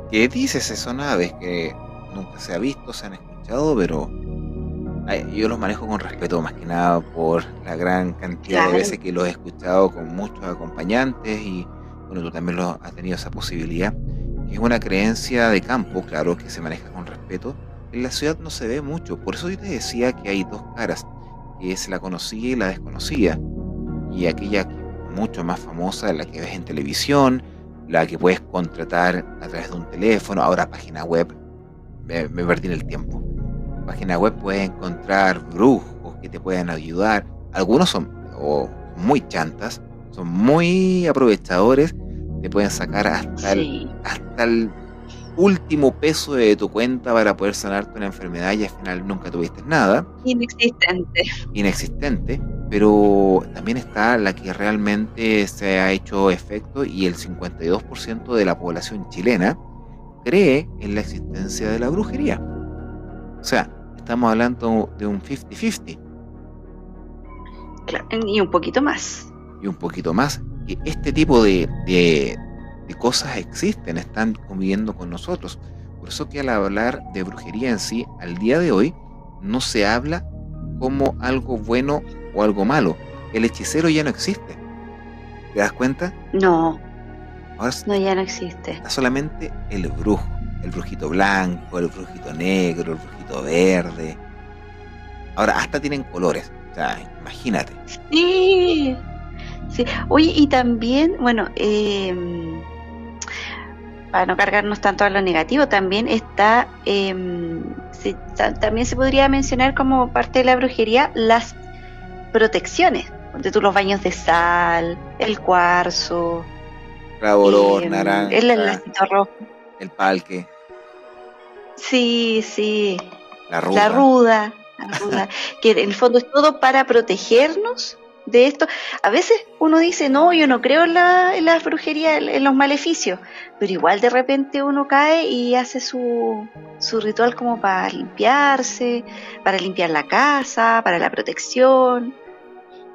¿Qué dices eso, naves que nunca se ha visto, se han escuchado, pero yo los manejo con respeto, más que nada por la gran cantidad de veces que los he escuchado con muchos acompañantes, y bueno, tú también has tenido esa posibilidad, que es una creencia de campo, claro, que se maneja con respeto. En la ciudad no se ve mucho, por eso yo te decía que hay dos caras, que es la conocida y la desconocida, y aquella mucho más famosa, la que ves en televisión, la que puedes contratar a través de un teléfono, ahora página web, me perdí en el tiempo. Página web puedes encontrar brujos que te puedan ayudar. Algunos son muy chantas, son muy aprovechadores, te pueden sacar hasta el último peso de tu cuenta para poder sanarte una enfermedad y al final nunca tuviste nada. Inexistente, pero también está la que realmente se ha hecho efecto, y el 52% de la población chilena cree en la existencia de la brujería. O sea, estamos hablando de un 50-50. Claro, y un poquito más. Y un poquito más. Que este tipo de cosas existen, están conviviendo con nosotros. Por eso que al hablar de brujería en sí, al día de hoy, no se habla como algo bueno o algo malo. El hechicero ya no existe. ¿Te das cuenta? No. Ahora no, ya no existe. Está solamente el brujo. El brujito blanco, el brujito negro, el brujito verde. Ahora hasta tienen colores. O sea, imagínate. Sí. Oye, y también, bueno, para no cargarnos tanto a lo negativo, también está, también se podría mencionar como parte de la brujería las protecciones, donde tú los baños de sal, el cuarzo, Clavoror, el naranja, lacito rojo. el palque, Sí, la la ruda. ruda, que en el fondo es todo para protegernos de esto. A veces uno dice, no, yo no creo en la brujería, en los maleficios, pero igual de repente uno cae y hace su ritual como para limpiarse, para limpiar la casa, para la protección.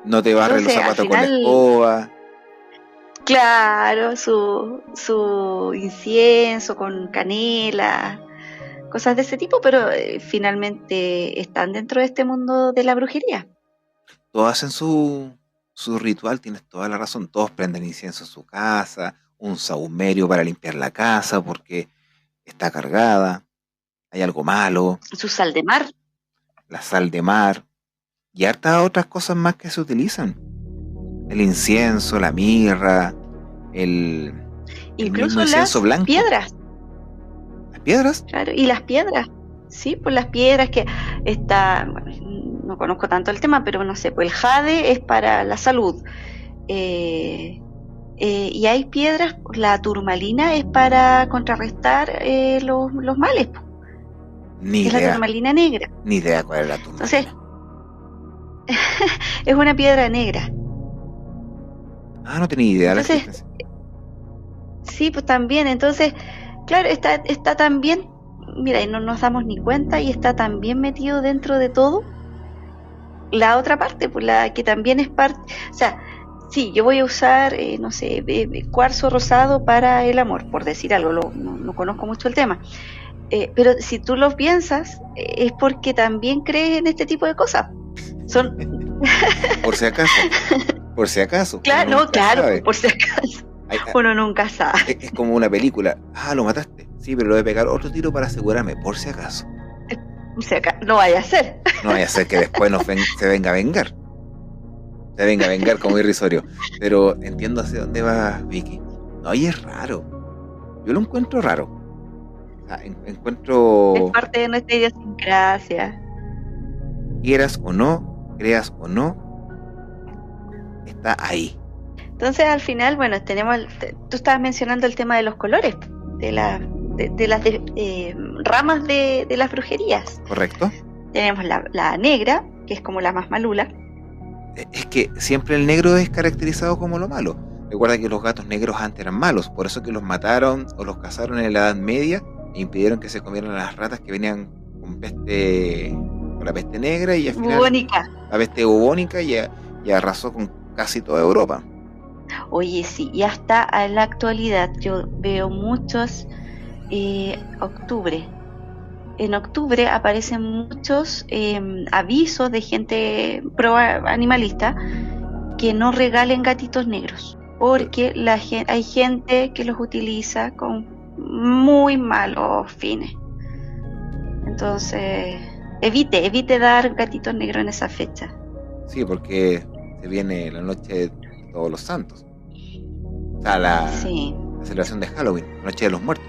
No te barre los Entonces, al zapatos con la final, escoba. claro, su incienso con canela, cosas de ese tipo, pero finalmente están dentro de este mundo de la brujería. Todos hacen su ritual, tienes toda la razón. Todos prenden incienso en su casa, un sahumerio para limpiar la casa porque está cargada, hay algo malo, Su sal de mar. la sal de mar y hartas otras cosas más que se utilizan. El incienso, la mirra, el mismo Incluso incienso las blanco. piedras. ¿Las piedras? Claro, y las piedras. Sí, pues las piedras que está, bueno, no conozco tanto el tema, pero no sé, pues el jade es para la salud. Y hay piedras, pues la turmalina es para contrarrestar los males, pues, Ni es la idea. turmalina negra. Ni idea cuál es la Entonces, turmalina. es una piedra negra. Ah, no tenía idea de la Entonces, existencia. sí, pues también, entonces, claro, está también, mira, y no nos damos ni cuenta y está también metido dentro de todo la otra parte, pues la que también es parte, o sea, sí, yo voy a usar, no sé, cuarzo rosado para el amor, por decir algo, no conozco mucho el tema, pero si tú lo piensas, es porque también crees en este tipo de cosas. Son, Por si acaso. Por si acaso. claro, Uno no, nunca claro, sabe. por si acaso, Hay- uno nunca sabe. es como una película. Ah, lo mataste. Sí, pero lo voy a pegar otro tiro para asegurarme, por si acaso. O sea, no vaya a ser. No vaya a ser que después se venga a vengar. Se venga a vengar como irrisorio. Pero entiendo hacia dónde va Vicky. No, y es raro. Yo lo encuentro raro. O sea, Es encuentro, parte de nuestra idiosincrasia. quieras o no, creas o no, está ahí. Entonces, al final, bueno, tú estabas mencionando el tema de los colores, de las ramas de las brujerías. ¿Correcto? Tenemos la negra, que es como la más malula. Es que siempre el negro es caracterizado como lo malo. Recuerda que los gatos negros antes eran malos, por eso que los mataron o los cazaron en la Edad Media e impidieron que se comieran a las ratas que venían con la peste negra y al final Bubónica. la peste bubónica y arrasó con casi toda Europa. Oye, sí, y hasta en la actualidad yo veo muchos octubre. En octubre aparecen muchos avisos de gente pro animalista que no regalen gatitos negros, porque hay gente que los utiliza con muy malos fines. Entonces, evite dar gatitos negros en esa fecha. Sí, porque se viene la noche de Todos los Santos. O sea, la celebración de Halloween, Noche de los Muertos.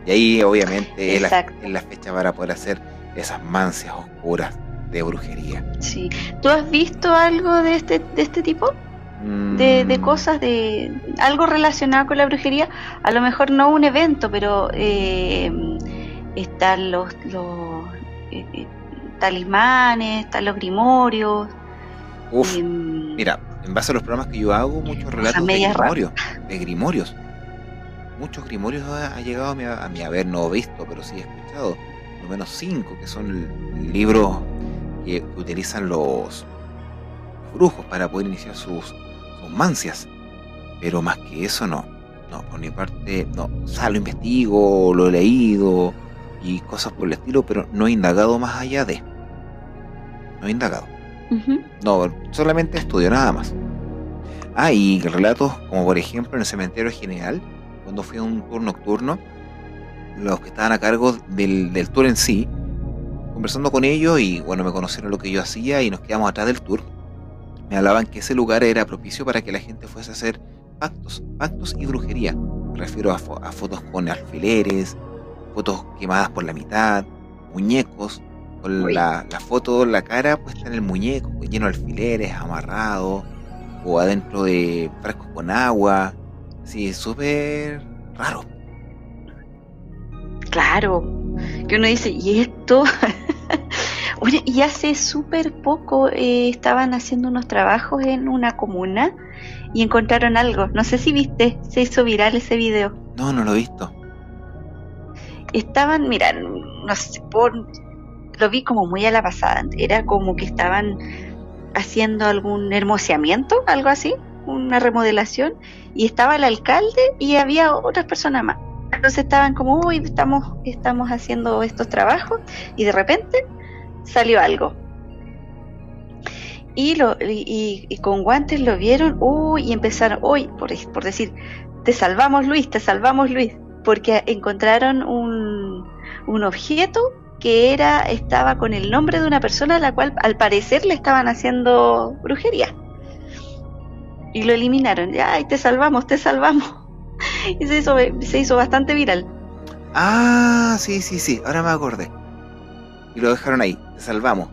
Y ahí obviamente es la fecha para poder hacer esas mancias oscuras de brujería. Sí. ¿Tú has visto algo de este tipo? De cosas, de algo relacionado con la brujería. A lo mejor no un evento, pero están los talismanes, están los grimorios. Mira, en base a los programas que yo hago, muchos relatos de grimorios. Muchos grimorios ha llegado a mi haber no visto, pero sí he escuchado. Por lo menos 5, que son libros que utilizan los brujos para poder iniciar sus mancias. Pero más que eso no, por mi parte no. O sea, lo investigo, lo he leído y cosas por el estilo, pero no he indagado más allá de. No he indagado. No, solamente estudio nada más. Y relatos como por ejemplo en el Cementerio General, cuando fui a un tour nocturno, los que estaban a cargo del tour en sí, conversando con ellos y bueno, me conocieron lo que yo hacía y nos quedamos atrás del tour. Me hablaban que ese lugar era propicio para que la gente fuese a hacer pactos y brujería. Me refiero a fotos con alfileres, fotos quemadas por la mitad, muñecos, con Uy, la foto, la cara puesta en el muñeco, pues, lleno de alfileres, amarrado, o adentro de frascos con agua. Sí, súper raro. claro. Que uno dice, ¿y esto? Oye, y hace súper poco estaban haciendo unos trabajos en una comuna y encontraron algo. No sé si viste, se hizo viral ese video. No, no lo he visto. Estaban, mira, no sé, lo vi como muy a la pasada. Era como que estaban haciendo algún hermoseamiento, algo así, una remodelación, y estaba el alcalde y había otras personas más. Entonces estaban como, uy, estamos haciendo estos trabajos, y de repente salió algo. Y con guantes lo vieron, uy, y empezaron, uy, por decir, te salvamos Luis, porque encontraron un objeto que estaba con el nombre de una persona a la cual al parecer le estaban haciendo brujería. Y lo eliminaron. Ay, te salvamos, te salvamos. Y se hizo bastante viral. Ah, sí, sí, sí, ahora me acordé. Y lo dejaron ahí, te salvamos.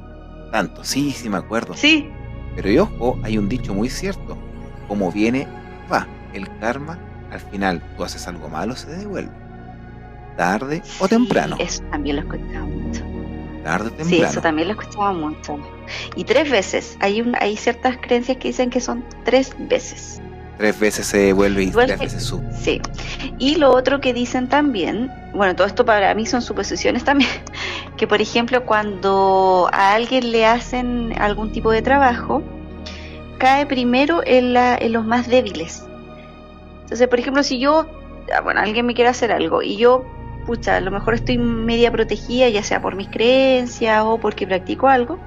Tanto, sí, sí me acuerdo. Sí, Pero y ojo, hay un dicho muy cierto. Como viene, va. El karma, al final, tú haces algo malo, se devuelve. Tarde o sí, temprano. eso también lo escuchaba mucho. Tarde o Sí, eso temprano. también lo escuchaba mucho. Y 3 veces. Hay ciertas creencias que dicen que son 3 veces. 3 veces se devuelve y Igual 3 veces sube. sí. Y lo otro que dicen también, bueno, todo esto para mí son suposiciones también, que por ejemplo cuando a alguien le hacen algún tipo de trabajo, cae primero en los más débiles. Entonces, por ejemplo, si bueno, alguien me quiere hacer algo y yo, pucha, a lo mejor estoy media protegida, ya sea por mis creencias o porque practico algo,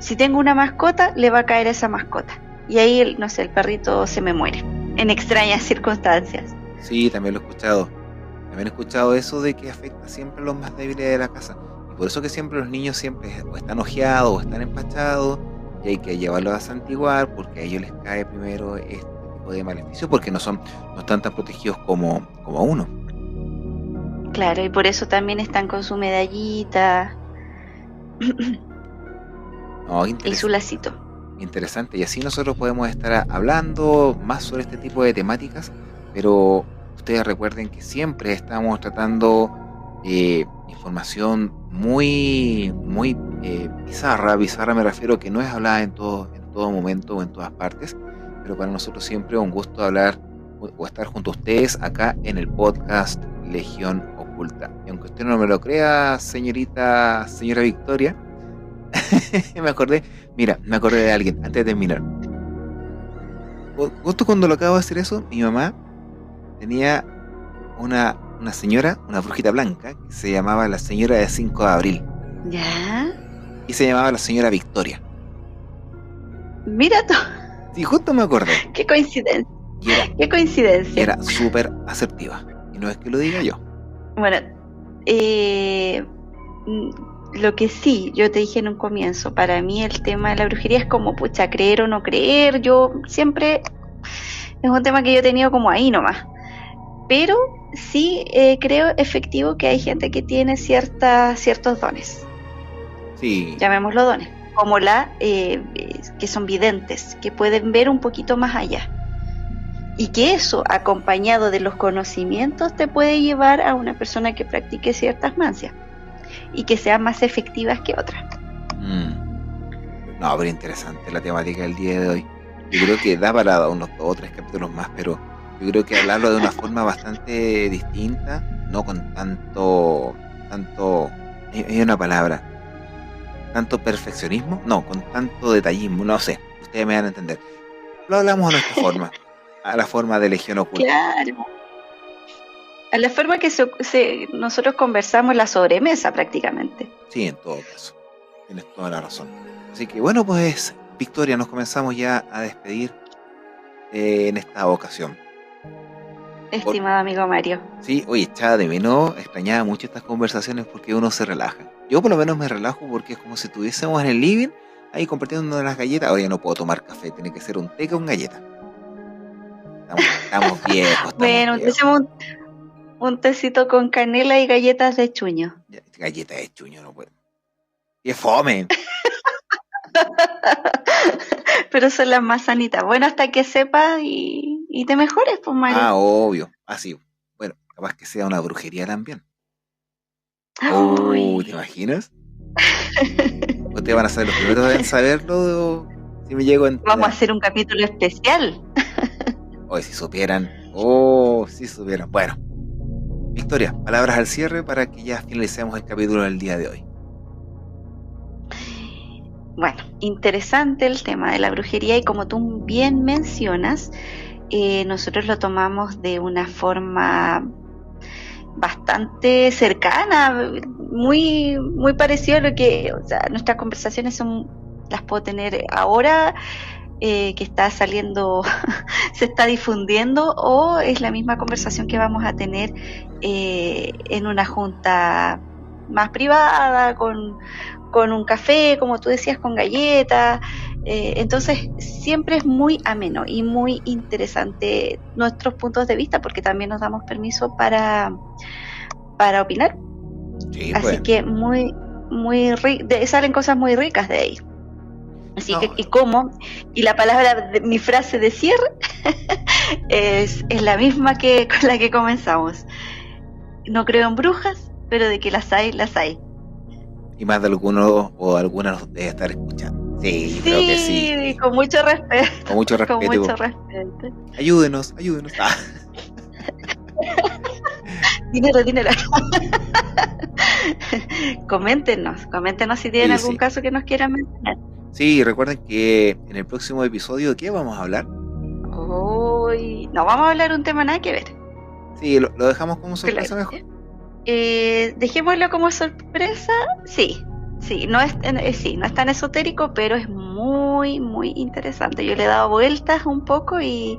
si tengo una mascota, le va a caer a esa mascota. Y ahí, no sé, el perrito se me muere, en extrañas circunstancias. Sí, también lo he escuchado. También he escuchado eso de que afecta siempre a los más débiles de la casa. Y por eso que siempre los niños siempre o están ojeados o están empachados y hay que llevarlos a santiguar porque a ellos les cae primero este tipo de maleficio porque no están tan protegidos como uno. Claro, y por eso también están con su medallita No, y su lacito. interesante. Y así nosotros podemos estar hablando más sobre este tipo de temáticas, pero ustedes recuerden que siempre estamos tratando información muy, muy bizarra. Bizarra me refiero que no es hablada en todo momento o en todas partes, pero para nosotros siempre es un gusto hablar o estar junto a ustedes acá en el podcast Legión Oculta. Y aunque usted no me lo crea, señora Victoria, me acordé de alguien antes de terminar. Justo cuando lo acabo de hacer eso, mi mamá tenía una señora, una brujita blanca, que se llamaba la señora de 5 de abril. ¿Ya? Y se llamaba la señora Victoria. Mira tú, Sí, justo me acordé. qué coincidencia, Y era, qué y coincidencia. era súper asertiva. Y no es que lo diga yo. Bueno, lo que sí, yo te dije en un comienzo, para mí el tema de la brujería es como, pucha, creer o no creer, yo siempre, es un tema que yo he tenido como ahí nomás, pero sí creo efectivo que hay gente que tiene ciertos dones, Sí, llamémoslo dones, como que son videntes, que pueden ver un poquito más allá. Y que eso, acompañado de los conocimientos, te puede llevar a una persona que practique ciertas mancias y que sean más efectivas que otras. no, pero interesante la temática del día de hoy. Yo creo que da para unos 2 o 3 capítulos más, pero yo creo que hablarlo de una forma bastante distinta, no con tanto, hay una palabra, tanto perfeccionismo, no, con tanto detallismo, no sé, ustedes me van a entender. Lo hablamos a nuestra forma, a la forma de Legión Oculta. Claro. A la forma que nosotros conversamos en la sobremesa prácticamente. Sí, en todo caso, tienes toda la razón. Así que bueno, pues Victoria, nos comenzamos ya a despedir en esta ocasión. Estimado amigo Mario. Sí, oye, echaba de menos, extrañaba mucho estas conversaciones porque uno se relaja. Yo por lo menos me relajo porque es como si estuviésemos en el living, ahí compartiendo una de las galletas. Ahora ya no puedo tomar café, tiene que ser un té con galleta. Estamos viejos, Bueno, hacemos un tecito con canela y galletas de chuño. Galletas de chuño no puedo. ¡Qué fome! Pero son las más sanitas. Bueno, hasta que sepas y te mejores, pues, Mario. Ah, obvio. Así. Bueno, capaz que sea una brujería también. Uy. ¿Te imaginas? Ustedes van a ser los primeros en saberlo si me llego a enterar. Vamos a hacer un capítulo especial. Hoy si supieran. Si supieran. Bueno. Victoria, palabras al cierre para que ya finalicemos el capítulo del día de hoy. Bueno, interesante el tema de la brujería y como tú bien mencionas, nosotros lo tomamos de una forma bastante cercana, muy, muy parecido a lo que, o sea, nuestras conversaciones las puedo tener ahora, que está saliendo, se está difundiendo, o es la misma conversación que vamos a tener en una junta más privada, con un café, como tú decías, con galletas. Entonces siempre es muy ameno y muy interesante nuestros puntos de vista, porque también nos damos permiso para opinar. Sí, así pues. que muy salen cosas muy ricas de ahí. Así No. que, y la palabra, mi frase de cierre es la misma que con la que comenzamos. No creo en brujas, pero de que las hay, las hay. Y más de alguno o alguna nos debe estar escuchando. Sí, creo que sí. Con mucho respeto. Con mucho respeto. Con mucho respeto. Ayúdenos. Dinero. Coméntenos si tienen algún caso que nos quieran mencionar. Sí, recuerden que en el próximo episodio, ¿de qué vamos a hablar? Hoy no vamos a hablar un tema nada que ver. Sí, lo dejamos como sorpresa mejor. Dejémoslo como sorpresa. Sí, no es tan esotérico, pero es muy, muy interesante. Yo le he dado vueltas un poco y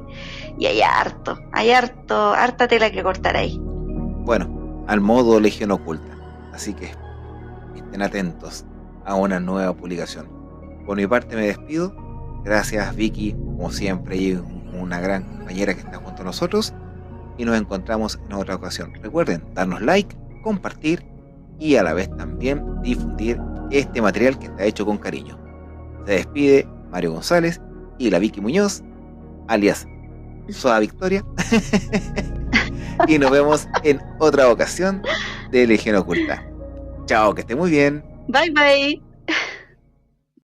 hay harta tela que cortar ahí. Bueno, al modo Legión Oculta. Así que estén atentos a una nueva publicación. Por mi parte me despido. Gracias, Vicky, como siempre, y una gran compañera que está junto a nosotros. Y nos encontramos en otra ocasión. Recuerden darnos like, compartir y a la vez también difundir este material que está hecho con cariño. Se despide Mario González y la Vicky Muñoz, alias Soda Victoria. Y nos vemos en otra ocasión de Legión Oculta. Chao, que esté muy bien. Bye bye.